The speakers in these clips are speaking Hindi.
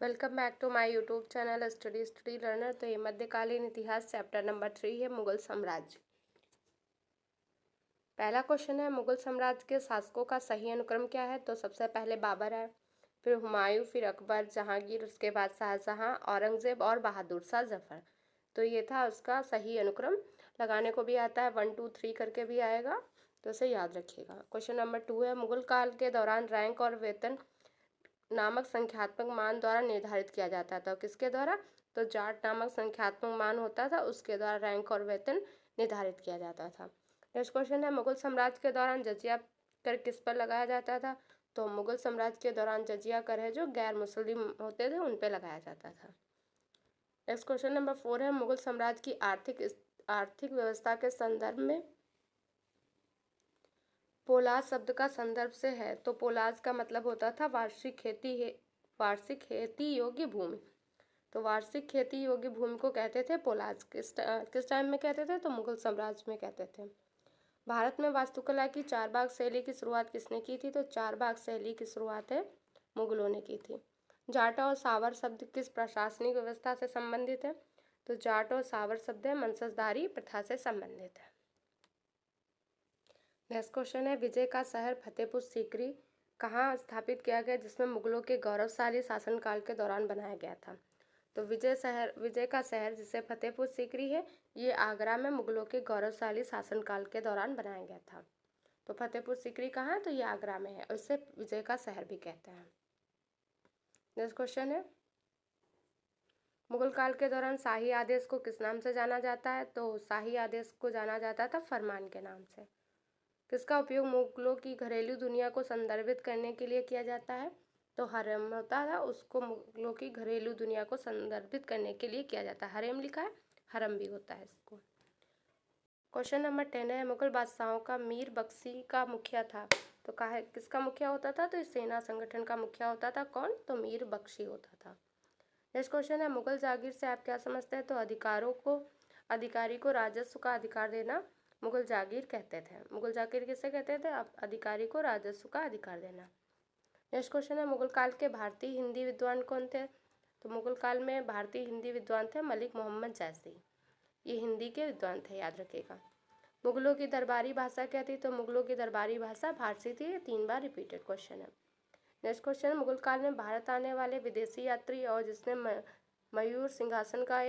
Welcome back to my YouTube channel study learner. तो ये मध्यकालीन इतिहास चैप्टर नंबर 3 है, मुगल साम्राज्य। पहला क्वेश्चन है, मुगल साम्राज्य के शासकों का सही अनुक्रम क्या है? तो सबसे पहले बाबर है, फिर हुमायूं, फिर अकबर, जहांगीर, उसके बाद शाहजहां, औरंगजेब और बहादुर शाह जफर। तो ये था उसका सही अनुक्रम। लगाने को भी आता है, 1 2 3 करके भी आएगा, तो इसे याद रखिएगा। क्वेश्चन नंबर 2 है, मुगल काल के दौरान रैंक और वेतन नामक संख्यात्मक मान द्वारा निर्धारित किया जाता था। किसके द्वारा? तो जाट नामक संख्यात्मक मान होता था, उसके द्वारा रैंक और वेतन निर्धारित किया जाता था। नेक्स्ट क्वेश्चन है, मुगल साम्राज्य के दौरान जजिया कर किस पर लगाया जाता था? तो मुगल साम्राज्य के दौरान जजिया कर है जो गैर मुस्लिम होते थे उन पर लगाया जाता था। नेक्स्ट क्वेश्चन नंबर 4 है, मुगल साम्राज्य की आर्थिक व्यवस्था के संदर्भ में पोलाद शब्द का संदर्भ से है। तो पोलाद का मतलब होता था वार्षिक खेती योग्य भूमि। तो वार्षिक खेती योग्य भूमि को कहते थे पोलाद। किस टाइम में कहते थे? तो मुगल साम्राज्य में कहते थे। भारत में वास्तुकला की चारबाग शैली की शुरुआत किसने की थी? तो चारबाग शैली की शुरुआत है मुगलों ने की थी। जाट और सावर शब्द किस प्रशासनिक व्यवस्था से संबंधित है? तो जाट और सावर शब्द है मंससदारी प्रथा से संबंधित है। नेक्स्ट क्वेश्चन है, विजय का शहर फतेहपुर सीकरी कहाँ स्थापित किया गया जिसमें मुगलों के गौरवशाली शासनकाल के दौरान बनाया गया था? तो विजय का शहर जिसे फतेहपुर सीकरी है, ये आगरा में मुगलों के गौरवशाली शासनकाल के दौरान बनाया गया था। तो फतेहपुर सीकरी कहाँ है? तो ये आगरा में है, उससे विजय का शहर भी कहते हैं। नेक्स्ट क्वेश्चन है, मुगल काल के दौरान शाही आदेश को किस नाम से जाना जाता है? तो शाही आदेश को जाना जाता था फरमान के नाम से। किसका उपयोग मुगलों की घरेलू दुनिया को संदर्भित करने के लिए किया जाता है? तो हरम होता था, उसको मुगलों की घरेलू दुनिया को संदर्भित करने के लिए किया जाता है। हरेम लिखा है, हरम भी होता है इसको। क्वेश्चन नंबर 10 है, मुगल बादशाहों का मीर बख्शी का मुखिया था। तो किसका मुखिया होता था? तो इस सेना संगठन का मुखिया होता था। कौन? तो मीर बख्शी होता था। नेक्स्ट क्वेश्चन है, मुगल जागीर से आप क्या समझते हैं? तो अधिकारी को राजस्व का अधिकार देना मुगल जागीर कहते थे। मुगल जागीर किसे कहते थे? अधिकारी को राजस्व का अधिकार देना। नेक्स्ट क्वेश्चन है, मुगल काल के भारतीय हिंदी विद्वान कौन थे? तो मुगल काल में भारतीय हिंदी विद्वान थे मलिक मोहम्मद जैसी। ये हिंदी के विद्वान थे, याद रखिएगा। मुगलों की दरबारी भाषा क्या थी? तो मुगलों की दरबारी भाषा फारसी थी। ये 3 बार रिपीटेड क्वेश्चन है। नेक्स्ट क्वेश्चन है, मुगल काल में भारत आने वाले विदेशी यात्री और जिसने मयूर सिंहासन का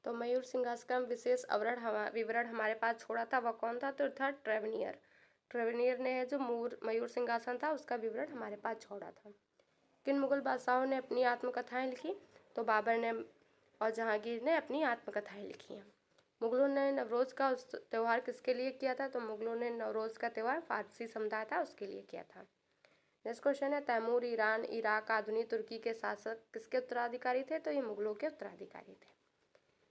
मयूर सिंहासन का विशेष विवरण हमारे पास छोड़ा था, वह कौन था? तो था ट्रेवेनियर ने जो मयूर सिंहासन था उसका विवरण हमारे पास छोड़ा था। किन मुगल बादशाहों ने अपनी आत्मकथाएं लिखी? तो बाबर ने और जहांगीर ने अपनी आत्मकथाएं लिखी हैं। मुगलों ने नवरोज़ का त्यौहार किसके लिए किया था? तो मुगलों ने नवरोज़ का त्यौहार फारसी समुदाय था उसके लिए किया था। नेक्स्ट क्वेश्चन है, तैमूर ईरान इराक आधुनिक तुर्की के शासक किसके उत्तराधिकारी थे? तो ये मुगलों के उत्तराधिकारी थे।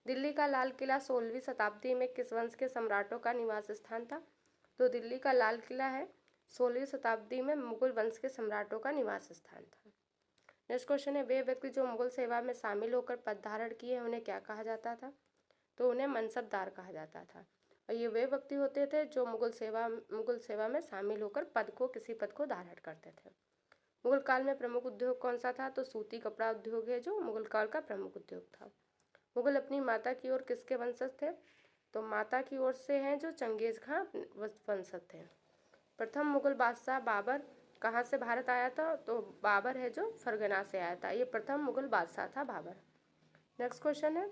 दिल्ली का लाल किला 16वीं शताब्दी में किस वंश के सम्राटों का निवास स्थान था? तो दिल्ली का लाल किला है 16वीं शताब्दी में मुगल वंश के सम्राटों का निवास स्थान था। नेक्स्ट क्वेश्चन है, वे व्यक्ति जो मुगल सेवा में शामिल होकर पद धारण किए उन्हें क्या कहा जाता था? तो उन्हें मनसबदार कहा जाता था। और ये वे व्यक्ति होते थे जो मुगल सेवा में शामिल होकर किसी पद को धारण करते थे। मुगल काल में प्रमुख उद्योग कौन सा था? तो सूती कपड़ा उद्योग है जो मुगल काल का प्रमुख उद्योग था। मुगल अपनी माता की ओर किसके वंशज थे? तो माता की ओर से हैं जो चंगेज खां वंशज थे। प्रथम मुगल बादशाह बाबर कहाँ से भारत आया था? तो बाबर है जो फरगना से आया था। ये प्रथम मुगल बादशाह था बाबर। नेक्स्ट क्वेश्चन है,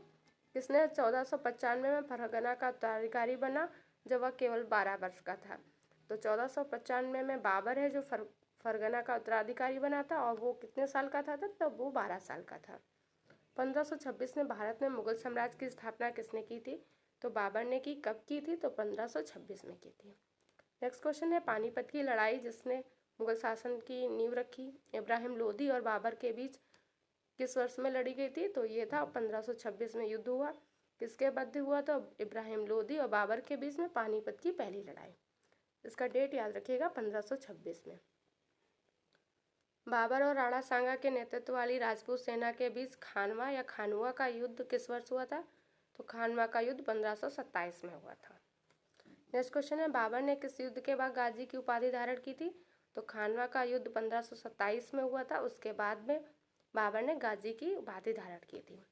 किसने 1495 में फरगना का उत्तराधिकारी बना जब वह केवल 12 वर्ष का था? तो 1495 में बाबर है जो फरगना का उत्तराधिकारी बना था और वो कितने साल का था तब? वो 12 साल का था। 1526 में भारत में मुगल साम्राज्य की स्थापना किसने की थी? तो बाबर ने की। कब की थी? तो 1526 में की थी। नेक्स्ट क्वेश्चन है, पानीपत की लड़ाई जिसने मुगल शासन की नींव रखी इब्राहिम लोदी और बाबर के बीच किस वर्ष में लड़ी गई थी? तो ये था 1526 में युद्ध हुआ। किसके मध्य हुआ? तो इब्राहिम लोदी और बाबर के बीच में पानीपत की पहली लड़ाई। इसका डेट याद रखिएगा, 1526 में। बाबर और राणा सांगा के नेतृत्व वाली राजपूत सेना के बीच खानवा या खानुआ का युद्ध किस वर्ष हुआ था? तो खानवा का युद्ध 1527 में हुआ था। नेक्स्ट क्वेश्चन है, बाबर ने किस युद्ध के बाद गाजी की उपाधि धारण की थी? तो खानवा का युद्ध 1527 में हुआ था। उसके बाद में बाबर ने गाजी की उपाधि धारण की थी।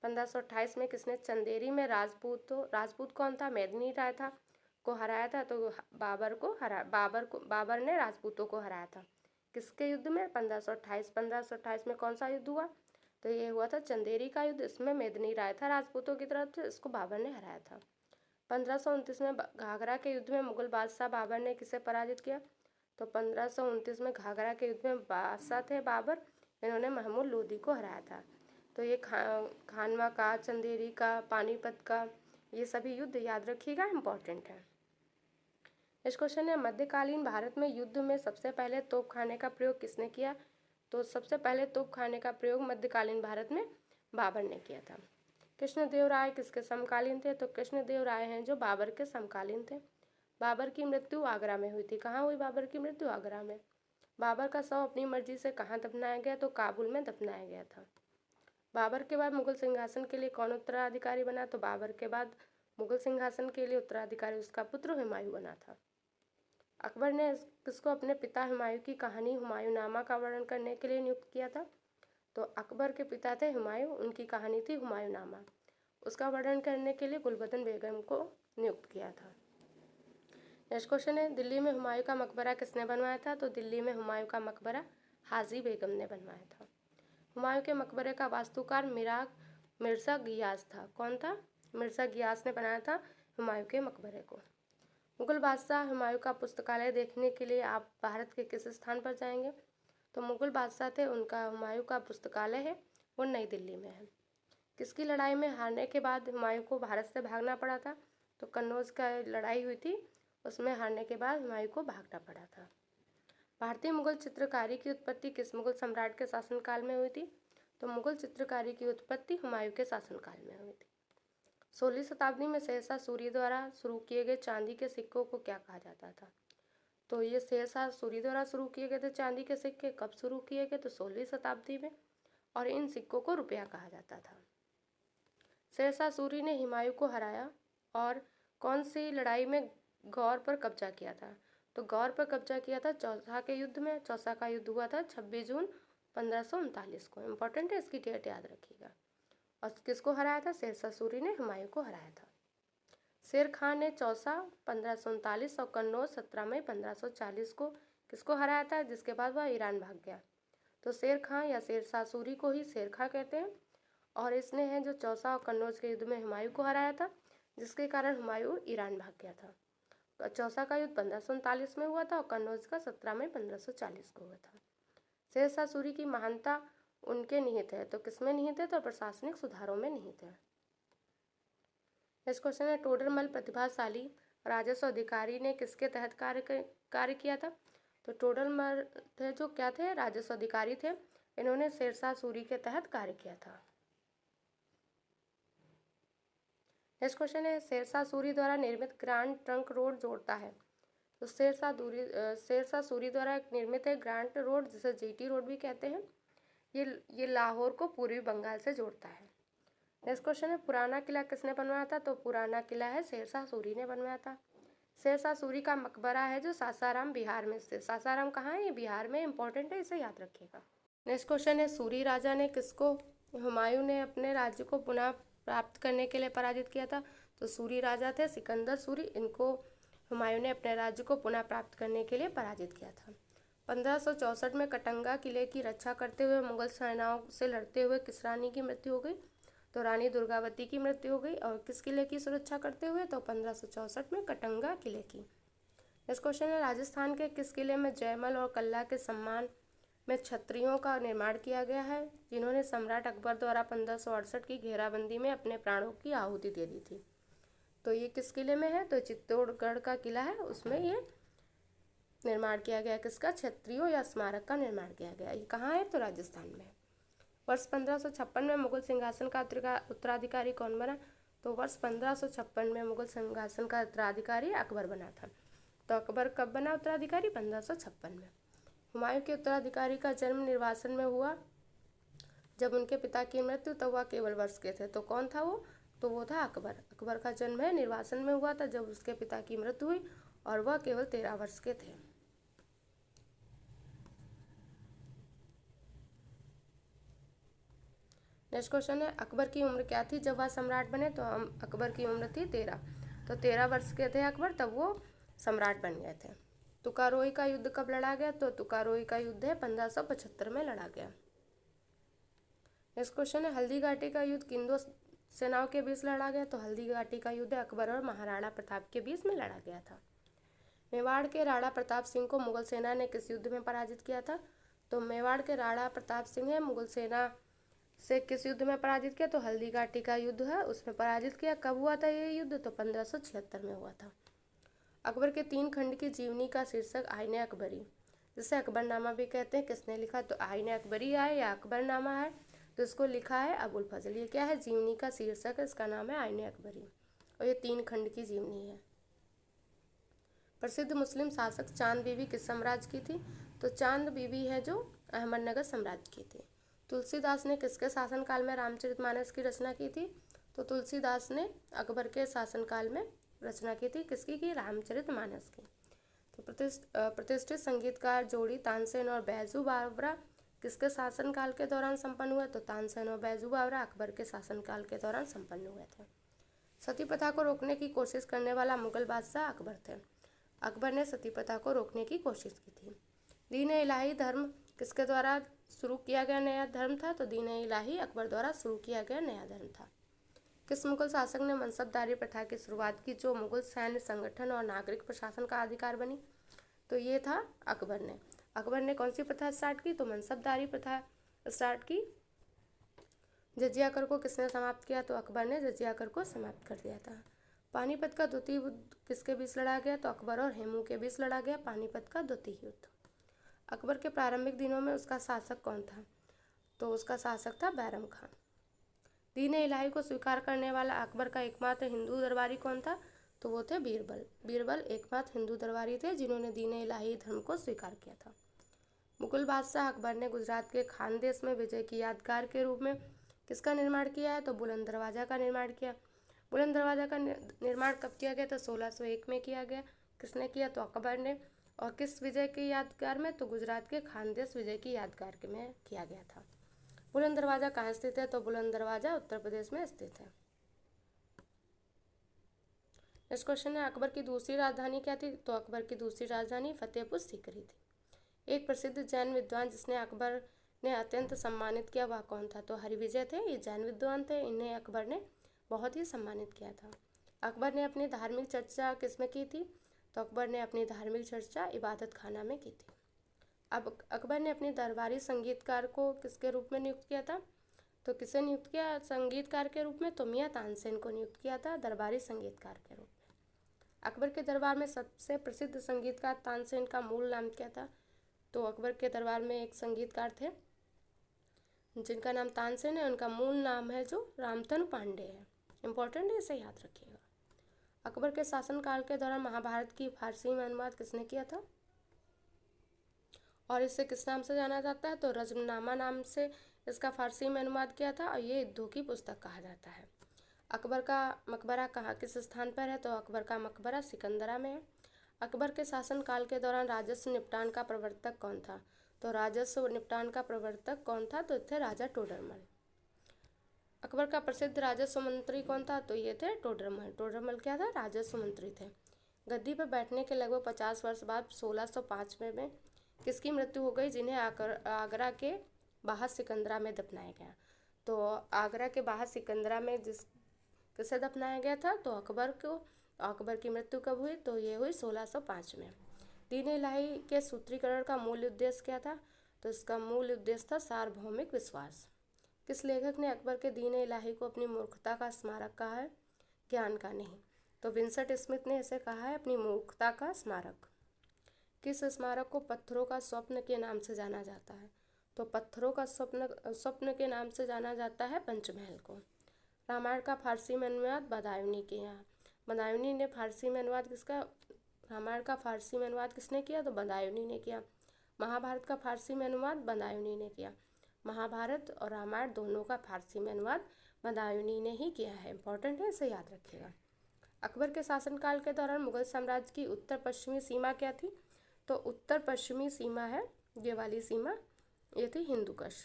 1528 में किसने चंदेरी में राजपूत कौन था? मेदिनी राय था को हराया था। तो बाबर ने राजपूतों को हराया था। किसके युद्ध में? 1528 में कौन सा युद्ध हुआ? तो ये हुआ था चंदेरी का युद्ध। इसमें मेदिनी राय था राजपूतों की तरफ से, इसको बाबर ने हराया था। 1529 में घाघरा के युद्ध में मुगल बादशाह बाबर ने किसे पराजित किया? तो 1529 में घाघरा के युद्ध में बादशाह थे बाबर, इन्होंने महमूद लोदी को हराया था। तो ये खानवा का, चंदेरी का, पानीपत का, ये सभी युद्ध याद रखिएगा, इम्पोर्टेंट है। इस क्वेश्चन है मध्यकालीन भारत में युद्ध में सबसे पहले तोपखाने का प्रयोग किसने किया? तो सबसे पहले तोपखाने का प्रयोग मध्यकालीन भारत में बाबर ने किया था। कृष्णदेव राय किसके समकालीन थे? तो कृष्णदेव राय हैं जो बाबर के समकालीन थे। बाबर की मृत्यु आगरा में हुई थी। कहाँ हुई बाबर की मृत्यु? आगरा में। बाबर का शव अपनी मर्जी से कहाँ दफनाया गया? तो काबुल में दफनाया गया था। बाबर के बाद मुगल सिंहासन के लिए कौन उत्तराधिकारी बना? तो बाबर के बाद मुगल सिंहासन के लिए उत्तराधिकारी उसका पुत्र हुमायूं बना था। अकबर ने किसको अपने पिता हुमायूं की कहानी हुमायूंनामा का वर्णन करने के लिए नियुक्त किया था? तो अकबर के पिता थे हुमायूं, उनकी कहानी थी हुमायूंनामा। उसका वर्णन करने के लिए गुलबदन बेगम को नियुक्त किया था। नेक्स्ट क्वेश्चन है दिल्ली में हुमायूं का मकबरा किसने बनवाया था? तो दिल्ली में हुमायूं का मकबरा हाजी बेगम ने बनवाया था। हुमायूं के मकबरे का वास्तुकार मिर्ज़ा गियास था। कौन था? मिर्ज़ा गियास ने बनाया था हुमायूं के मकबरे को। मुगल बादशाह हुमायूं का पुस्तकालय देखने के लिए आप भारत के किस स्थान पर जाएंगे? तो मुगल बादशाह थे, उनका हुमायूं का पुस्तकालय है वो नई दिल्ली में है। किसकी लड़ाई में हारने के बाद हुमायूं को भारत से भागना पड़ा था? तो कन्नौज का लड़ाई हुई थी, उसमें हारने के बाद हुमायूं को भागना पड़ा था। भारतीय मुगल चित्रकारी की उत्पत्ति किस मुगल सम्राट के शासनकाल में हुई थी? तो मुगल चित्रकारी की उत्पत्ति हुमायूं के शासनकाल में हुई थी। 16वीं शताब्दी में शेरशाह सूरी द्वारा शुरू किए गए चांदी के सिक्कों को क्या कहा जाता था? तो ये शेरशाह सूरी द्वारा शुरू किए गए थे चांदी के सिक्के। कब शुरू किए गए? तो 16वीं शताब्दी में, और इन सिक्कों को रुपया कहा जाता था। शेरशाह सूरी ने हुमायूं को हराया और कौन सी लड़ाई में गौर पर कब्जा किया था? तो गौर पर कब्जा किया था चौसा के युद्ध में। चौसा का युद्ध हुआ था 26 जून 1539 को। इम्पोर्टेंट है, इसकी डेट याद रखिएगा। और किसको हराया था? शेरशाह सूरी ने हुमायूं को हराया था। शेर खान ने चौसा 1539 और कन्नौज 17 मई 1540 को किसको हराया था, जिसके बाद वह ईरान भाग गया? तो शेर खां या शेरशाह सूरी को ही शेर खां कहते हैं। और इसने है जो चौसा और कन्नौज के युद्ध में हुमायूं को हराया था, जिसके कारण हुमायूं ईरान भाग गया था। चौसा का युद्ध 1539 में हुआ था और कन्नौज का 17 मई 1540 को हुआ था। शेरशाह सूरी की महानता उनके निहित है, तो किसमें निहित है? तो प्रशासनिक सुधारों में निहित है। नेक्स्ट क्वेश्चन है टोडरमल प्रतिभाशाली राजस्व अधिकारी ने किसके तहत कार्य किया था? तो टोडरमल थे जो क्या थे? राजस्व अधिकारी थे। इन्होंने शेरशाह सूरी के तहत कार्य किया था। नेक्स्ट क्वेश्चन है शेरशाह सूरी द्वारा निर्मित ग्रैंड ट्रंक रोड जोड़ता है। तो शेरशाह सूरी द्वारा निर्मित है ग्रैंड रोड, जिसे जीटी रोड भी कहते हैं। ये लाहौर को पूर्वी बंगाल से जोड़ता है। नेक्स्ट क्वेश्चन है पुराना किला किसने बनवाया था? तो पुराना किला है शेरशाह सूरी ने बनवाया था। शेरशाह सूरी का मकबरा है जो सासाराम बिहार में स्थित। सासाराम कहाँ है? ये बिहार में, इंपॉर्टेंट है, इसे याद रखिएगा। नेक्स्ट क्वेश्चन है सूरी राजा ने किसको हुमायूं ने अपने राज्य को पुनः प्राप्त करने के लिए पराजित किया था? तो सूरी राजा थे सिकंदर सूरी, इनको हुमायूं ने अपने राज्य को पुनः प्राप्त करने के लिए पराजित किया था। 1564 में कटंगा किले की रक्षा करते हुए मुगल सेनाओं से लड़ते हुए किस रानी की मृत्यु हो गई? तो रानी दुर्गावती की मृत्यु हो गई। और किस किले की सुरक्षा करते हुए? तो 1564 में कटंगा किले की। नेक्स्ट क्वेश्चन है राजस्थान के किस किले में जयमल और कल्ला के सम्मान में छत्रियों का निर्माण किया गया है, जिन्होंने सम्राट अकबर द्वारा 1568 की घेराबंदी में अपने प्राणों की आहुति दे दी थी? तो ये किस किले में है? तो चित्तौड़गढ़ का किला है, उसमें ये निर्माण किया गया। किसका? क्षत्रियों या स्मारक का निर्माण किया गया। ये कहाँ है? तो राजस्थान में। वर्ष 1556 में मुगल सिंहासन का उत्तराधिकारी कौन बना? तो वर्ष 1556 में मुगल सिंहासन का उत्तराधिकारी अकबर बना था। तो अकबर कब बना उत्तराधिकारी? 1556 में। हुमायूं के उत्तराधिकारी का जन्म निर्वासन में हुआ जब उनके पिता की मृत्यु, तब वह केवल वर्ष के थे। तो कौन था वो? तो वो था अकबर। अकबर का जन्म है निर्वासन में हुआ था जब उसके पिता की मृत्यु हुई और वह केवल 13 वर्ष के थे। नेक्स्ट क्वेश्चन है, अकबर की उम्र क्या थी जब वह सम्राट बने? तो अकबर की उम्र थी 13। तो 13 वर्ष के थे अकबर तब वो सम्राट बन गए थे। तुकारोई का युद्ध कब लड़ा गया? तो तुकारोई का युद्ध है 1575 में लड़ा गया। नेक्स्ट क्वेश्चन है, हल्दी घाटी का युद्ध किन दो सेनाओं के बीच लड़ा गया? तो हल्दी घाटी का युद्ध अकबर और महाराणा प्रताप के बीच में लड़ा गया था। मेवाड़ के राणा प्रताप सिंह को मुगल सेना ने किस युद्ध में पराजित किया था? तो मेवाड़ के राणा प्रताप सिंह है मुगल सेना से किस युद्ध में पराजित किया? तो हल्दी घाटी का युद्ध है उसमें पराजित किया। कब हुआ था ये युद्ध? तो 1576 में हुआ था। अकबर के 3 खंड की जीवनी का शीर्षक आईने अकबरी, जिसे अकबरनामा भी कहते हैं, किसने लिखा? तो आईने अकबरी है या अकबरनामा है, तो इसको लिखा है अबुल फजल। ये क्या है? जीवनी का शीर्षक है, इसका नाम है आईने अकबरी और ये 3 खंड की जीवनी है। प्रसिद्ध मुस्लिम शासक चांद बीबी किस साम्राज्य की थी? तो चांद बीबी है जो अहमदनगर साम्राज्य की थी। तुलसीदास ने किसके शासनकाल में रामचरितमानस की रचना की थी? तो तुलसीदास ने अकबर के शासनकाल में रचना की थी, किसकी की? रामचरितमानस की। तो प्रतिष्ठित संगीतकार जोड़ी तानसेन और बैजू बावरा किसके शासनकाल के दौरान संपन्न हुए? तो तानसेन और बैजू बावरा अकबर के शासनकाल के दौरान संपन्न हुए थे। सती प्रथा को रोकने की कोशिश करने वाला मुगल बादशाह अकबर थे। अकबर ने सती प्रथा को रोकने की कोशिश की थी। दीन इलाही धर्म किसके द्वारा शुरू किया गया नया धर्म था? तो दीन इलाही अकबर द्वारा शुरू किया गया नया धर्म था। किस मुगल शासक ने मनसबदारी प्रथा की शुरुआत की जो मुगल सैन्य संगठन और नागरिक प्रशासन का अधिकार बनी? तो ये था अकबर ने। अकबर ने कौन सी प्रथा स्टार्ट की? तो मनसबदारी प्रथा स्टार्ट की। जजिया कर को किसने समाप्त किया? तो अकबर ने जजिया कर को समाप्त कर दिया था। पानीपत का द्वितीय युद्ध किसके बीच लड़ा गया? तो अकबर और हेमू के बीच लड़ा गया पानीपत का द्वितीय युद्ध। अकबर के प्रारंभिक दिनों में उसका शासक कौन था? तो उसका शासक था बैरम खान। दीन इलाही को स्वीकार करने वाला अकबर का एकमात्र हिंदू दरबारी कौन था? तो वो थे बीरबल। बीरबल एकमात्र हिंदू दरबारी थे जिन्होंने दीन इलाही धर्म को स्वीकार किया था। मुगल बादशाह अकबर ने गुजरात के खानदेश में विजय की यादगार के रूप में किसका निर्माण किया है? तो बुलंद दरवाजा का निर्माण किया। बुलंद दरवाजा का निर्माण कब किया गया? तो 1601 में किया गया। किसने किया? तो अकबर ने। और किस विजय की यादगार में? तो गुजरात के खानदेश विजय की यादगार में किया गया था। बुलंद दरवाजा कहाँ स्थित है? तो बुलंद दरवाजा उत्तर प्रदेश में स्थित है। नेक्स्ट क्वेश्चन है, अकबर की दूसरी राजधानी क्या थी? तो अकबर की दूसरी राजधानी फतेहपुर सीकरी थी। एक प्रसिद्ध जैन विद्वान जिसने अकबर ने अत्यंत सम्मानित किया वह कौन था? तो हरिविजय थे। ये जैन विद्वान थे, इन्हें अकबर ने बहुत ही सम्मानित किया था। अकबर ने अपनी धार्मिक चर्चा किसमें की थी? तो अकबर ने अपनी धार्मिक चर्चा इबादत खाना में की थी। अब अकबर ने अपने दरबारी संगीतकार को किसके रूप में नियुक्त किया था? तो किसे नियुक्त किया संगीतकार के रूप में? तो मियाँ तानसेन को नियुक्त किया था दरबारी संगीतकार के रूप में। अकबर के दरबार में सबसे प्रसिद्ध संगीतकार तानसेन का मूल नाम क्या था? तो अकबर के दरबार में एक संगीतकार थे जिनका नाम तानसेन है, उनका मूल नाम है जो रामतनु पांडे है। इंपॉर्टेंट है, इसे याद रखिएगा। अकबर के शासनकाल के दौरान महाभारत की फारसी में अनुवाद किसने किया था और इसे किस नाम से जाना जाता है? तो रजमनामा नाम से इसका फारसी में अनुवाद किया था और ये युद्धों की पुस्तक कहा जाता है। अकबर का मकबरा कहाँ किस स्थान पर है? तो अकबर का मकबरा सिकंदरा में है। अकबर के शासनकाल के दौरान राजस्व निपटान का प्रवर्तक कौन था? तो राजस्व निपटान का प्रवर्तक कौन था? तो थे राजा टोडरमल। अकबर का प्रसिद्ध राजस्व मंत्री कौन था? तो ये थे टोडरमल। टोडरमल क्या था? राजस्व मंत्री थे। गद्दी पर बैठने के लगभग 50 वर्ष बाद 1605 में किसकी मृत्यु हो गई जिन्हें आगरा के बाहर सिकंदरा में दफनाया गया? तो आगरा के बाहर सिकंदरा में किसे दफनाया गया था? तो अकबर को। अकबर की मृत्यु कब हुई? तो ये हुई 1605 में। दीन इलाही के सूत्रीकरण का मूल उद्देश्य क्या था? तो इसका मूल उद्देश्य था सार्वभौमिक विश्वास। किस लेखक ने अकबर के दीन इलाही को अपनी मूर्खता का स्मारक कहा है? ज्ञान का नहीं। तो विंसेंट स्मिथ ने इसे कहा है अपनी मूर्खता का स्मारक। किस स्मारक को पत्थरों का स्वप्न के नाम से जाना जाता है? तो पत्थरों का स्वप्न के नाम से जाना जाता है पंचमहल को। रामायण का फारसी में अनुवाद बदायूनी किया। बदायूनी ने फारसी में अनुवाद किसका? रामायण का फारसी में अनुवाद किसने किया? तो बदायूनी ने किया। महाभारत का फारसी में अनुवाद बदायूनी ने किया। महाभारत और रामायण दोनों का फारसी में अनुवाद बदायूनी ने ही किया है। इंपॉर्टेंट है, इसे याद रखिएगा। अकबर के शासनकाल के दौरान मुगल साम्राज्य की उत्तर पश्चिमी सीमा क्या थी? तो उत्तर पश्चिमी सीमा है ये वाली सीमा, ये थी हिंदू कुश।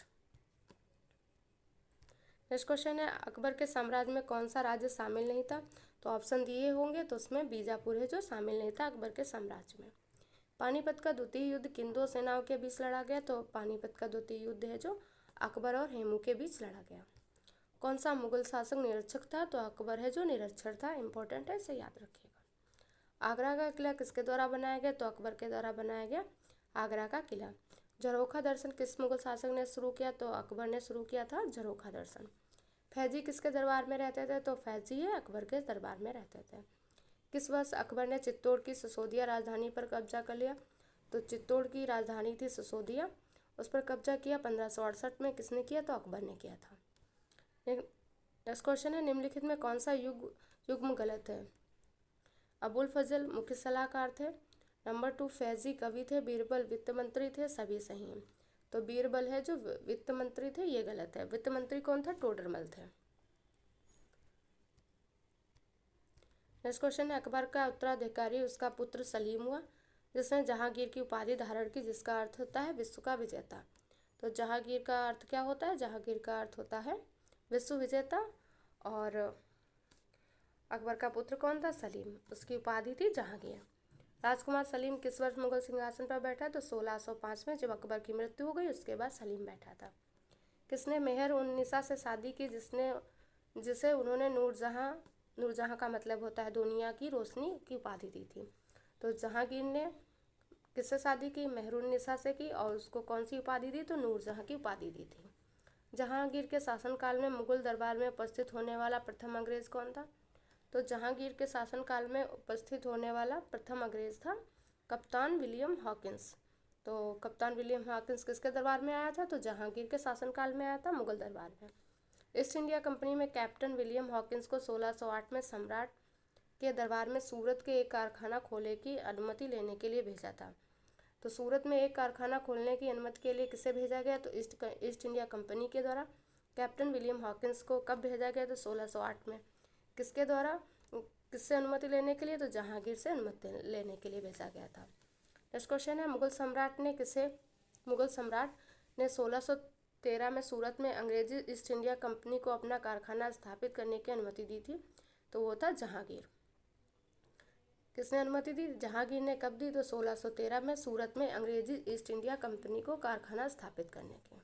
नेक्स्ट क्वेश्चन है अकबर के साम्राज्य में कौन सा राज्य शामिल नहीं था। तो ऑप्शन दिए होंगे तो उसमें बीजापुर है जो शामिल नहीं था अकबर के साम्राज्य में। पानीपत का द्वितीय युद्ध किन दो सेनाओं के बीच लड़ा गया। तो पानीपत का द्वितीय युद्ध है जो अकबर और हेमू के बीच लड़ा गया। कौन सा मुगल शासक निरीक्षक था। तो अकबर है जो निरीक्षर था। इंपॉर्टेंट है, इसे याद रखिएगा। आगरा का किला किसके द्वारा बनाया गया। तो अकबर के द्वारा बनाया गया आगरा का किला। झरोखा दर्शन किस मुगल शासक ने शुरू किया। तो अकबर ने शुरू किया था झरोखा दर्शन। फैजी किसके दरबार में रहते थे। तो फैजी है अकबर के दरबार में रहते थे। किस वर्ष अकबर ने चित्तौड़ की सिसोदिया राजधानी पर कब्जा कर लिया। तो चित्तौड़ की राजधानी थी सिसोदिया, उस पर कब्जा किया 1568 में। किसने किया। तो अकबर ने किया था। नेक्स्ट क्वेश्चन है निम्नलिखित में कौन सा युग्म गलत है। अबुल फजल मुख्य सलाहकार थे। नंबर 2 फैजी कवि थे। बीरबल वित्त मंत्री थे। सभी सही हैं। तो बीरबल है जो वित्त मंत्री थे, ये गलत है। वित्त मंत्री कौन था। टोडरमल थे। नेक्स्ट क्वेश्चन है अकबर का उत्तराधिकारी उसका पुत्र सलीम हुआ जिसने जहांगीर की उपाधि धारण की, जिसका अर्थ होता है विश्व का विजेता। तो जहांगीर का अर्थ क्या होता है। जहांगीर का अर्थ होता है विश्व विजेता। और अकबर का पुत्र कौन था। सलीम, उसकी उपाधि थी जहांगीर। राजकुमार सलीम किस वर्ष मुगल सिंहासन पर बैठा। तो 1605 में, जब अकबर की मृत्यु हो गई उसके बाद सलीम बैठा था। किसने मेहर उन निसा से शादी की जिसे उन्होंने नूरजहां का मतलब होता है दुनिया की रोशनी की उपाधि दी थी। तो जहांगीर ने किससे शादी की। मेहरुन निसा से की। और उसको कौन सी उपाधि दी। तो नूरजहां की उपाधि दी थी। जहांगीर के शासनकाल में मुगल दरबार में उपस्थित होने वाला प्रथम अंग्रेज कौन था। तो जहांगीर के शासनकाल में उपस्थित होने वाला प्रथम अंग्रेज था कप्तान विलियम हॉकिंस। तो कप्तान विलियम हॉकिंस किसके दरबार में आया था। तो जहांगीर के शासनकाल में आया था मुगल दरबार में। ईस्ट इंडिया कंपनी में कैप्टन विलियम हॉकिंस को 1608 में सम्राट के दरबार में सूरत के एक कारखाना खोलने की अनुमति लेने के लिए भेजा था। तो सूरत में एक कारखाना खोलने की अनुमति के लिए किसे भेजा गया। तो ईस्ट इंडिया कंपनी के द्वारा कैप्टन विलियम हॉकिंस को कब भेजा गया। तो 1608 में। किसके द्वारा, किससे अनुमति लेने के लिए। तो जहांगीर से अनुमति लेने के लिए भेजा गया था। नेक्स्ट क्वेश्चन है मुगल सम्राट ने 1613 में सूरत में अंग्रेजी ईस्ट इंडिया कंपनी को अपना कारखाना स्थापित करने की अनुमति दी थी। तो वो था जहांगीर। किसने अनुमति दी। जहांगीर ने कब दी। तो 1613 में सूरत में अंग्रेजी ईस्ट इंडिया कंपनी को कारखाना स्थापित करने की।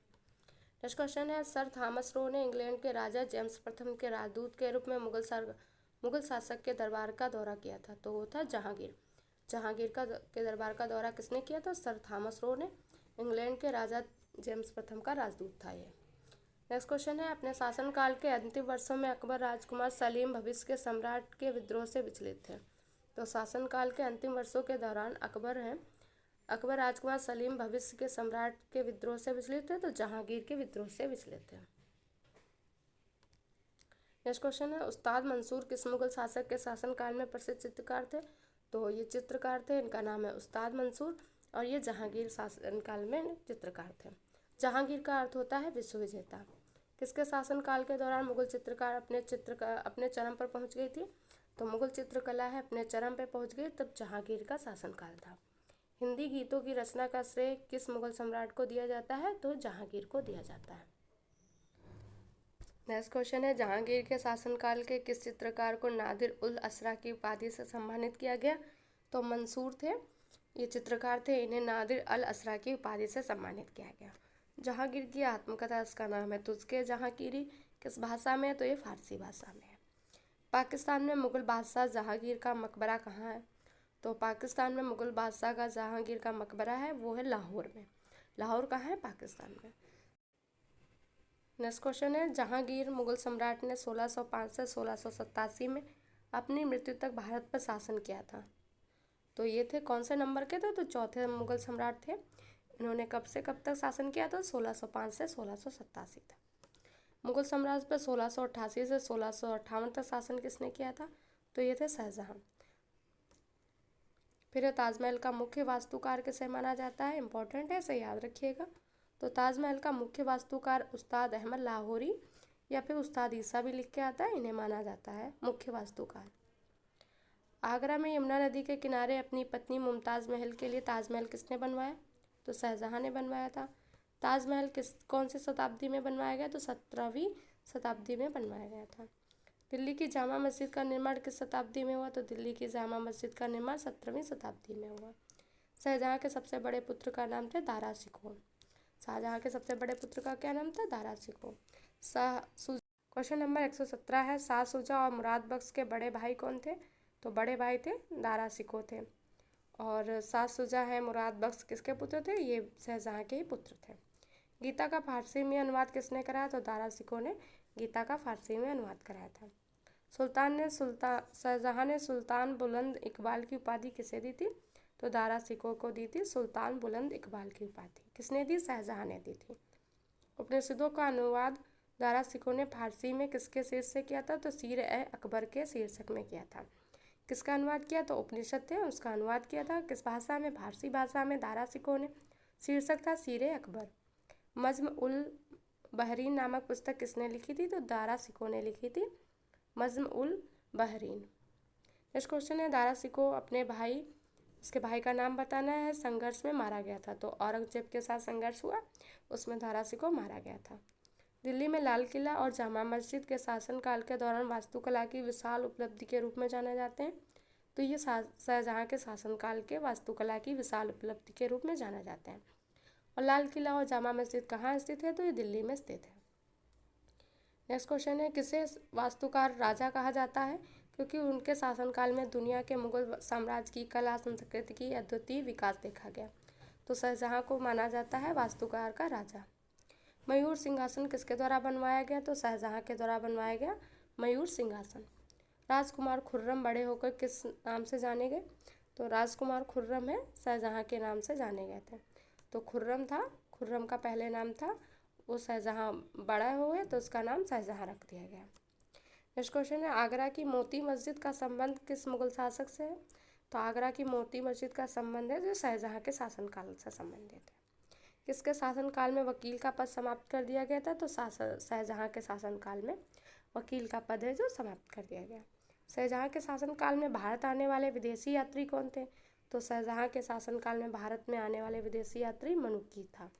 नेक्स्ट क्वेश्चन है सर थॉमस रो ने इंग्लैंड के राजा जेम्स प्रथम के राजदूत के रूप में मुगल शासक के दरबार का दौरा किया था। तो वो था जहांगीर। जहांगीर के दरबार का दौरा किसने किया था। सर थॉमस रो ने। इंग्लैंड के राजा जेम्स प्रथम का राजदूत था ये। नेक्स्ट क्वेश्चन है अपने शासनकाल के अंतिम वर्षों में अकबर राजकुमार सलीम भविष्य के सम्राट के विद्रोह से विचलित थे। तो शासनकाल के अंतिम वर्षों के दौरान अकबर राजकुमार सलीम भविष्य के सम्राट के विद्रोह से विचलित थे। तो जहांगीर के विद्रोह से विचलित थे। नेक्स्ट क्वेश्चन है उस्ताद मंसूर किस मुगल शासक के शासनकाल में प्रसिद्ध चित्रकार थे। तो ये चित्रकार थे, इनका नाम है उस्ताद मंसूर और ये जहांगीर शासनकाल में चित्रकार थे। जहांगीर का अर्थ होता है विश्व विजेता। किसके शासनकाल के दौरान मुगल चित्रकार अपने चरम पर पहुंच गई थी। तो मुगल चित्रकला है अपने चरम पर पहुंच गई तब जहांगीर का शासनकाल था। हिंदी गीतों की रचना का श्रेय किस मुगल सम्राट को दिया जाता है। तो जहांगीर को दिया जाता है। नेक्स्ट क्वेश्चन है जहांगीर के शासनकाल के किस चित्रकार को नादिर उल असरा की उपाधि से सम्मानित किया गया। तो मंसूर थे, ये चित्रकार थे, इन्हें नादिर अल असरा की उपाधि से सम्मानित किया गया। जहांगीर की आत्मकथा, इसका नाम है तुझके जहांगीरी, किस भाषा में है। तो ये फारसी भाषा में है। पाकिस्तान में मुगल बादशाह जहांगीर का मकबरा कहाँ है। तो पाकिस्तान में मुगल बादशाह का जहांगीर का मकबरा है वो है लाहौर में। लाहौर कहाँ है। पाकिस्तान में। नेक्स्ट क्वेश्चन है जहांगीर मुगल सम्राट ने 1605 से 1687 में अपनी मृत्यु तक भारत पर शासन किया था। तो ये थे कौन से नंबर के थे। तो चौथे मुगल सम्राट थे। इन्होंने कब से कब तक शासन किया था। 1605 से 1687 तक। मुगल साम्राज्य पर 1688 से 1658 तक शासन किसने किया था। तो ये थे शाहजहां। फिर ताजमहल का मुख्य वास्तुकार किसे माना जाता है। इंपॉर्टेंट है, इसे याद रखिएगा। तो ताजमहल का मुख्य वास्तुकार उस्ताद अहमद लाहौरी या फिर उस्ताद ईसा भी लिख के आता है, इन्हें माना जाता है मुख्य वास्तुकार। आगरा में यमुना नदी के किनारे अपनी पत्नी मुमताज़ महल के लिए ताजमहल किसने बनवाया। तो शाहजहां ने बनवाया था। ताजमहल कौन सी शताब्दी में बनवाया गया? तो 17वीं शताब्दी में बनवाया गया था। दिल्ली की जामा मस्जिद का निर्माण किस शताब्दी में हुआ? तो दिल्ली की जामा मस्जिद का निर्माण 17वीं शताब्दी में हुआ। शाहजहाँ के सबसे बड़े पुत्र का नाम था दारा शिकोह। शाहजहाँ के सबसे बड़े पुत्र का क्या नाम था? दारा शिकोह। क्वेश्चन नंबर 117 है, शाह शुजा और मुराद बख्श के बड़े भाई कौन थे? तो बड़े भाई थे दारा शिकोह थे। और शाह शुजा है, मुराद बख्श किसके पुत्र थे? ये शाहजहाँ के ही पुत्र थे। गीता का फारसी में अनुवाद किसने कराया? तो दारा शिकोह ने गीता का फारसी में अनुवाद कराया था। शाहजहाँ ने सुल्तान बुलंद इकबाल की उपाधि किसे दी थी? तो दारा शिकोह को दी थी सुल्तान बुलंद इकबाल की उपाधि। किसने दी? शाहजहाँ ने दी थी। उपनिषदों का अनुवाद दारा शिकोह ने फारसी में किसके शीर्षक से किया था? तो सीर-ए-अकबर के शीर्षक में किया था। किसका अनुवाद किया? तो उपनिषद थे, उसका अनुवाद किया था। किस भाषा में? फारसी भाषा में दारा शिकोह ने। शीर्षक था सीर-ए-अकबर। नज्म उल बहरीन नामक पुस्तक किसने लिखी थी? तो दारा शिकोह ने लिखी थी नज्म उल बहरीन। नेक्स्ट क्वेश्चन है, दारा शिकोह अपने भाई, उसके भाई का नाम बताना है, संघर्ष में मारा गया था। तो औरंगजेब के साथ संघर्ष हुआ, उसमें दारा शिकोह मारा गया था। दिल्ली में लाल किला और जामा मस्जिद के शासनकाल के दौरान वास्तुकला की विशाल उपलब्धि के रूप में जाने जाते हैं। तो ये शाहजहाँ के शासनकाल के वास्तुकला की विशाल उपलब्धि के रूप में जाना जाते हैं। और लाल किला और जामा मस्जिद कहाँ स्थित है? तो ये दिल्ली में स्थित है। नेक्स्ट क्वेश्चन है, किसे वास्तुकार राजा कहा जाता है? क्योंकि उनके शासनकाल में दुनिया के मुगल साम्राज्य की कला संस्कृति की अद्वितीय विकास देखा गया। तो शाहजहाँ को माना जाता है वास्तुकार का राजा। मयूर सिंहासन किसके द्वारा बनवाया गया? तो शाहजहाँ के द्वारा बनवाया गया मयूर सिंहासन। राजकुमार खुर्रम बड़े होकर किस नाम से जाने गए? तो राजकुमार खुर्रम है शाहजहाँ के नाम से जाने गए थे। तो खुर्रम था, खुर्रम का पहले नाम था, वो शाहजहाँ बड़ा हुए तो उसका नाम शाहजहाँ रख दिया गया। नेक्स्ट क्वेश्चन है, आगरा की मोती मस्जिद का संबंध किस मुगल शासक से है? तो आगरा की मोती मस्जिद का संबंध है जो शाहजहाँ के शासनकाल से संबंधित है। किसके शासनकाल में वकील का पद समाप्त कर दिया गया था? तो शाहजहाँ के शासनकाल में वकील का पद है जो समाप्त कर दिया गया। शाहजहाँ के शासनकाल में भारत आने वाले विदेशी यात्री कौन थे? तो शाहजहाँ के शासनकाल में भारत में आने वाले विदेशी यात्री मनुकी था।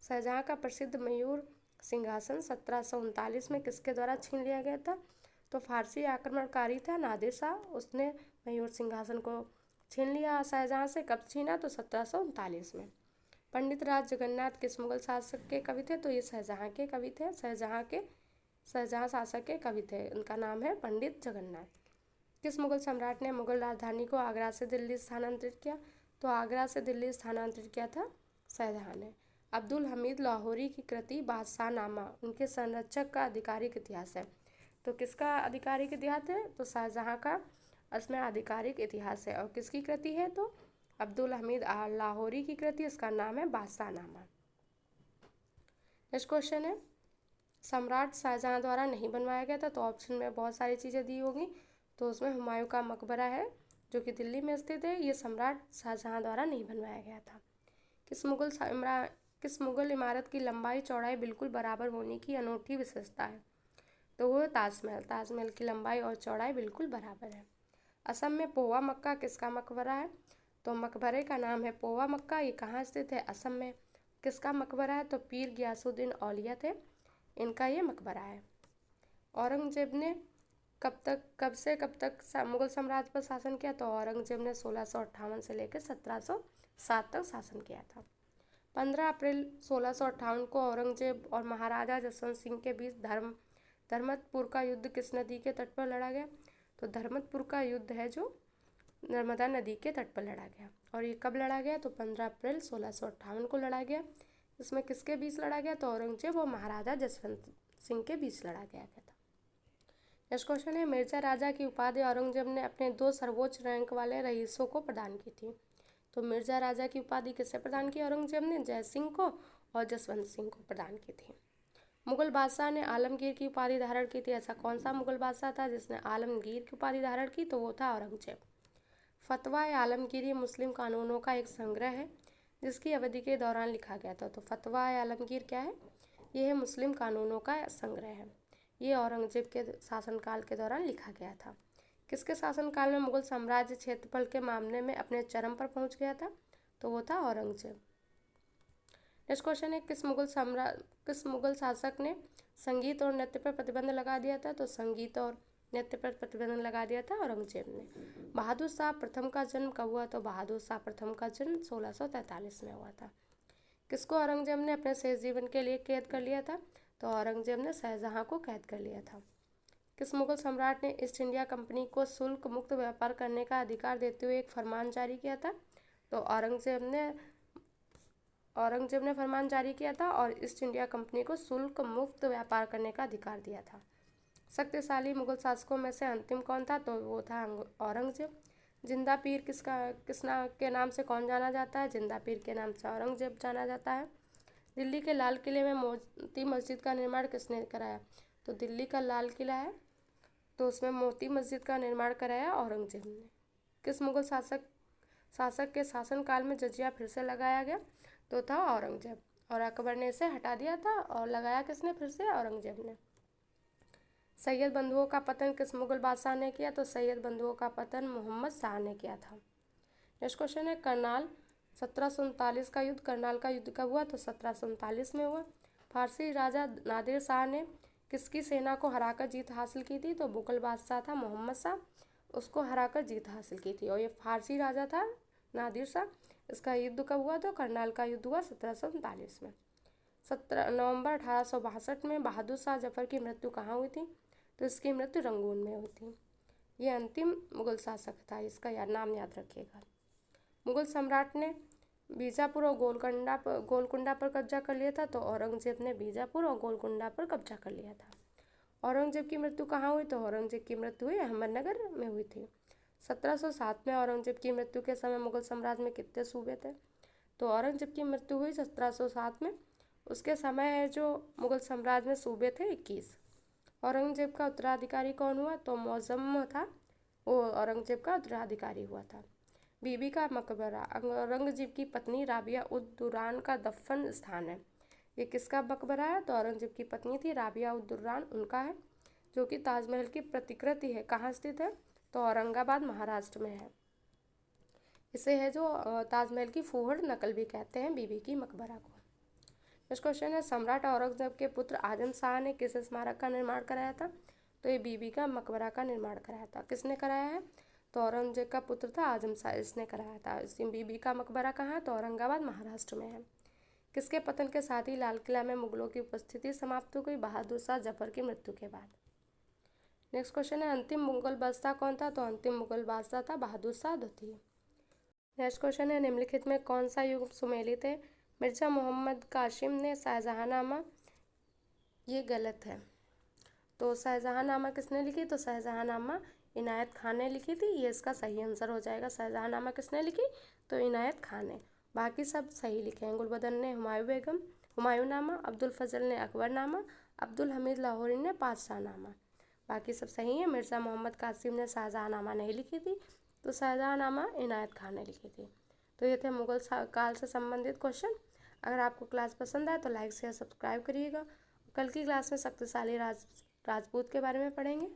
शाहजहाँ का प्रसिद्ध मयूर सिंहासन 1739 में किसके द्वारा छीन लिया गया था? तो फारसी आक्रमणकारी था नादिर शाह, उसने मयूर सिंहासन को छीन लिया शाहजहाँ से। कब छीना? तो 1739 में। पंडित राज जगन्नाथ किस मुगल शासक के कवि थे? तो ये शाहजहाँ के कवि थे, शाहजहाँ शासक के कवि थे, उनका नाम है पंडित जगन्नाथ। किस मुगल सम्राट ने मुगल राजधानी को आगरा से दिल्ली स्थानांतरित किया? तो आगरा से दिल्ली स्थानांतरित किया था शाहजहाँ ने। अब्दुल हमीद लाहौरी की कृति बादशाहनामा उनके संरक्षक का आधिकारिक इतिहास है। तो किसका आधिकारिक इतिहास है? तो शाहजहाँ का इसमें आधिकारिक इतिहास है। और किसकी कृति है? तो अब्दुल हमीद लाहौरी की कृति, उसका नाम है बादशाहनामा। नेक्स्ट क्वेश्चन है, सम्राट शाहजहाँ द्वारा नहीं बनवाया गया था। तो ऑप्शन में बहुत सारी चीज़ें दी होगी, तो उसमें हुमायूं का मकबरा है जो कि दिल्ली में स्थित है, ये सम्राट शाहजहाँ द्वारा नहीं बनवाया गया था। किस मुगल इमारत की लंबाई चौड़ाई बिल्कुल बराबर होने की अनूठी विशेषता है? तो वो ताजमहल। ताजमहल की लंबाई और चौड़ाई बिल्कुल बराबर है। असम में पोवा मक्का किसका मकबरा है? तो मकबरे का नाम है पोवा मक्का, ये कहाँ स्थित है? असम में। किसका मकबरा है? तो पीर गियासुद्दीन औलिया थे, इनका ये मकबरा है। औरंगजेब ने कब से कब तक मुगल साम्राज्य पर शासन किया? तो औरंगजेब ने 1658 से लेकर 1707 तक शासन किया था। 15 अप्रैल 1658 को औरंगजेब और महाराजा जसवंत सिंह के बीच धर्मतपुर का युद्ध किस नदी के तट पर लड़ा गया? तो धर्मतपुर का युद्ध है जो नर्मदा नदी के तट पर लड़ा गया। और ये कब लड़ा गया? तो 15 अप्रैल 1658 को लड़ा गया। इसमें किसके बीच लड़ा गया? तो औरंगजेब और महाराजा जसवंत सिंह के बीच लड़ा गया था। नेक्स्ट क्वेश्चन है, मिर्जा राजा की उपाधि औरंगजेब ने अपने 2 सर्वोच्च रैंक वाले रईसों को प्रदान की थी। तो मिर्जा राजा की उपाधि किससे प्रदान की औरंगजेब ने? जय सिंह को और जसवंत सिंह को प्रदान की थी। मुगल बादशाह ने आलमगीर की उपाधि धारण की थी। ऐसा कौन सा मुगल बादशाह था जिसने आलमगीर की उपाधि धारण की? तो वो था औरंगजेब। फतवा आलमगीर मुस्लिम कानूनों का एक संग्रह है जिसकी अवधि के दौरान लिखा गया था। तो फतवा आलमगीर क्या है? ये है मुस्लिम कानूनों का संग्रह है, ये औरंगजेब के शासनकाल के दौरान लिखा गया था। किसके शासनकाल में मुगल साम्राज्य क्षेत्रफल के मामले में अपने चरम पर पहुंच गया था? तो वो था औरंगजेब। नेक्स्ट क्वेश्चन है, किस मुगल शासक ने संगीत और नृत्य पर प्रतिबंध लगा दिया था? तो संगीत और नृत्य पर प्रतिबंध लगा दिया था औरंगजेब ने। बहादुर शाह प्रथम का जन्म कब हुआ? तो बहादुर शाह प्रथम का जन्म 1643 में हुआ था। किसको औरंगजेब ने अपने शेष जीवन के लिए कैद कर लिया था? तो औरंगजेब ने शाहजहां को कैद कर लिया था। किस मुगल सम्राट ने ईस्ट इंडिया कंपनी को शुल्क मुक्त व्यापार करने का अधिकार देते हुए एक फरमान जारी किया था? तो औरंगजेब ने फरमान जारी किया था और ईस्ट इंडिया कंपनी को शुल्क मुक्त व्यापार करने का अधिकार दिया था। शक्तिशाली मुगल शासकों में से अंतिम कौन था? तो वो था औरंगजेब। जिंदा पीर के नाम से कौन जाना जाता है? जिंदा पीर के नाम से औरंगजेब जाना जाता है। दिल्ली के लाल किले में मोती मस्जिद का निर्माण किसने कराया? तो दिल्ली का लाल किला है, तो उसमें मोती मस्जिद का निर्माण कराया औरंगजेब ने। किस मुगल शासक के शासनकाल में जजिया फिर से लगाया गया? तो था औरंगजेब, और अकबर ने इसे हटा दिया था और लगाया किसने फिर से? औरंगजेब ने। सैयद बंधुओं का पतन किस मुगल बादशाह ने किया? तो सैयद बंधुओं का पतन मोहम्मद शाह ने किया था। नेक्स्ट क्वेश्चन है, करनाल 1739 का युद्ध, करनाल का युद्ध कब हुआ? तो 1739 में हुआ। फारसी राजा नादिर शाह ने किसकी सेना को हराकर जीत हासिल की थी? तो मुगल बादशाह था मोहम्मद शाह, उसको हराकर जीत हासिल की थी, और ये फारसी राजा था नादिर शाह। इसका युद्ध कब हुआ? तो करनाल का युद्ध हुआ 1739 में। 17 नवंबर 1862 में बहादुर शाह जफर की मृत्यु कहाँ हुई थी? तो इसकी मृत्यु रंगून में हुई थी। ये अंतिम मुगल शासक था, इसका नाम याद रखिएगा। मुगल सम्राट ने बीजापुर और गोलकुंडा पर कब्जा कर लिया था। तो औरंगजेब ने बीजापुर और गोलकुंडा पर कब्जा कर लिया था। औरंगजेब की मृत्यु कहाँ हुई? तो औरंगजेब की मृत्यु हुई अहमदनगर में हुई थी। 1707 में औरंगजेब की मृत्यु के समय मुगल साम्राज्य में कितने सूबे थे? तो औरंगजेब की मृत्यु हुई 1707 में, उसके समय है जो मुगल साम्राज्य में सूबे थे 21। औरंगजेब का उत्तराधिकारी कौन हुआ? तो मौज़म था, वो औरंगजेब का उत्तराधिकारी हुआ था। बीबी का मकबरा औरंगजेब की पत्नी राबिया उद दुरान का दफन स्थान है। ये किसका मकबरा है? तो औरंगजेब की पत्नी थी राबिया उद दुरान, उनका है, जो कि ताजमहल की प्रतिकृति है। कहाँ स्थित है? तो औरंगाबाद महाराष्ट्र में है। इसे है जो ताजमहल की फूहड़ नकल भी कहते हैं, बीबी की मकबरा को। नेक्स्ट क्वेश्चन है, सम्राट औरंगजेब के पुत्र आजम शाह ने किस स्मारक का निर्माण कराया था? तो ये बीबी का मकबरा का निर्माण कराया था। किसने कराया है? तो औरंगजेब का पुत्र था आजम शाह, इसने कराया था। इसकी बीबी का मकबरा कहाँ है? तो औरंगाबाद महाराष्ट्र में है। किसके पतन के साथ ही लाल किला में मुगलों की उपस्थिति समाप्त हो गई? बहादुर शाह जफर की मृत्यु के बाद। नेक्स्ट क्वेश्चन है, अंतिम मुगल बादशाह कौन था? तो अंतिम मुगल बादशाह था बहादुर शाह द्वितीय। नेक्स्ट क्वेश्चन है, निम्नलिखित में कौन सा युग सुमेलित है? मिर्जा मोहम्मद कासिम ने शाहजहांनामा, ये गलत है। तो शाहजहांनामा किसने लिखी? तो शाहजहांनामा इनायत खान ने लिखी थी, ये इसका सही आंसर हो जाएगा। शाहजहांनामा किसने लिखी? तो इनायत खान ने। बाकी सब सही लिखे हैं। गुलबदन ने हुमायूंनामा, अब्दुल फजल ने अकबरनामा, अब्दुल हमीद लाहौरी ने पातशाहनामा। बाकी सब सही है। मिर्ज़ा मोहम्मद कासिम ने शाहजहांनामा नहीं लिखी थी, तो शाहजहांनामा इनायत खान ने लिखी थी। तो ये थे मुगल काल से संबंधित क्वेश्चन। अगर आपको क्लास पसंद आए तो लाइक शेयर सब्सक्राइब करिएगा। कल की क्लास में शक्तिशाली राजपूत के बारे में पढ़ेंगे।